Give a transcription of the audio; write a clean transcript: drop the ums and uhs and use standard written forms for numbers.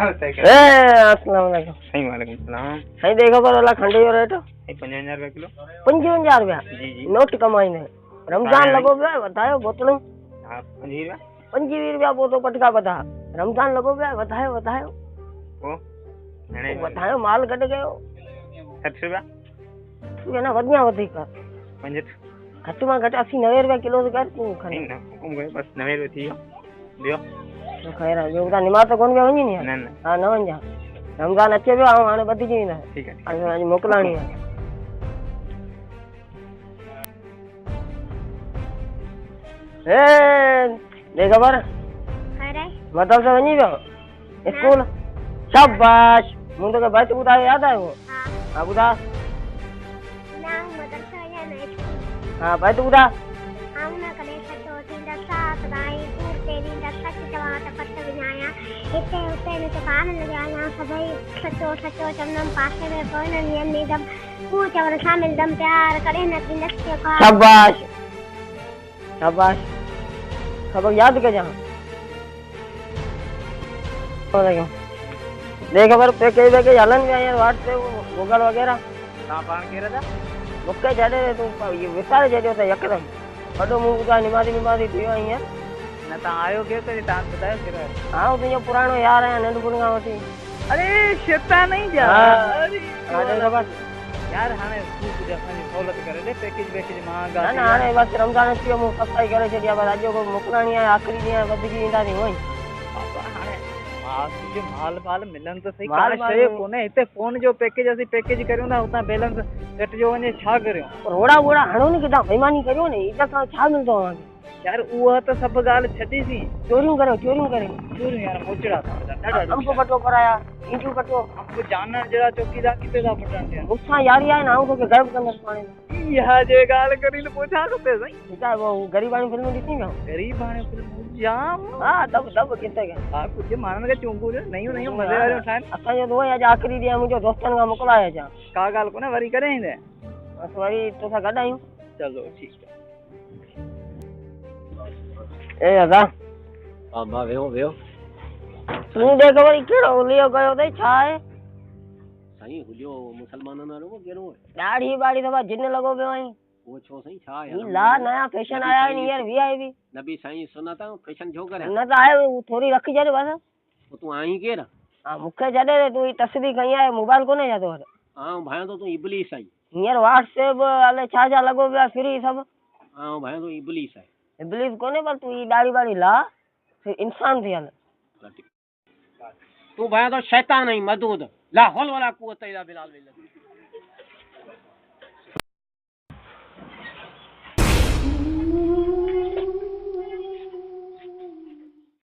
अस्सलाम वालेकुम। सही वालेकुम सलाम। सही देखो पर वाला खंडे जो रेट 55,000 रुपया किलो। 55,000 रुपया जी जी नोट कमाईने रमजान लगो बे बतायो बोतल 25 रुपया 25 रुपया बोतो पटका बता रमजान लगो बे बतायो बतायो ओ बतायो माल कट गयो 60 रुपया तू है ना वधिया वधी कर 65 घट में घट 80-90 रुपया किलो कर तू खणी ना हुकुम कयो बस 90 रुपया थी दियो तो खैर जो बता निमाज तो कोन वणी नी न न हां न वणजा रमजान अचे पियो हाणे बधी जी ना ठीक है आज मोकलाणी है ए देख खबर अरे मतलब से वणी पियो स्कूल शाबाश मुंडो के बच बुधायो याद आयो हाँ हां बुधा ना मदरसा या ना हां भाई तू बुधा हम ना करे सतो थींदा साथ दाई दूर तेरी दा सच चवा त पट विनाया इते उते ने दुकान लगाया सभई सतो सतो चंदम पासे में कोई न नियम निदम तू चवर शामिल दम प्यार करे न दिनस के का शाबाश शाबाश सबक याद कर जा देख खबर पैकेज पैकेज हलन में यार व्हाट्सएप गूगल वगैरह ता पाण के रजा मुके जडे तू ये विसार जडे त यकदम बडो मुंह बुधा निमादी थियो यार न ता आयो के तो ता बतायो के हां तुझो पुरानो यार है नंदपुर का वठी अरे शेता नहीं जा अरे हां खबर यार हाने तू तुझे अपनी सहूलत करे दे पैकेज महंगा ना ना हाने बस रमजान अची मु सफाई करे छडिया बस आज को मोकलाणी है आखिरी दी है बदगी इंदा नी होई बाबा हाने जो माल मिलन तो सही माल का शय कोने इते फोन जो पैकेज असि पैकेज करियो ना उता बैलेंस कट जो वने छा करियो रोड़ा वोड़ा हणो नी किदा बेईमानी करियो ने इज्जत सां छा मिलदो वहां यार उहा तो सब गाल छडी सी चोरियूं करे चोर यार मोचड़ा था हमको पटो कराया इंटू कटो हमको जानन जरा चौकीदार किते दा पटन दे मुसा यारी है ना तो के गायब कंदस पाने यहा जे गाल करी ले पूछा खपे सही ठीक है वो गरीबानी फिल्म दिखी ना गरीब आने फिल्म जाम हां दब किते के हां कुछ मानन के चुंगू नहीं मजे वालो ठान असा जो दो आज आखिरी दिया मुझे दोस्तन का मोकलाया जा का गाल को ना वरी करे दे बस वरी तो सा गडायूं चलो ठीक है ए अदा अम्मा वेहो तू देख वरी केड़ो लियो गयो दे छा है सही हुलियो मुसलमानन वालो केरो दाढ़ी बाड़ी तो जिन लगो बे वही वो छो सही छा ये ला नया फैशन आया है यार वीआईपी नबी साईं सुनता फैशन जो करे न तो आए थोड़ी रखी जरे बस वो तू आई केरा हां मुखे जडे तू तस्वीर कई है मोबाइल कोने जातो हां भाई तो तू इब्लीस आई यार व्हाट्सएप अले छा लगो बे फ्री सब हां भाई तो इब्लीस आई इब्लीस कोने पर तू दाढ़ी बाड़ी ला फिर इंसान थी तू भाई तो शैतान आई मदूद ला हौल वाला कुव्वत इला बिलाल बिल्ला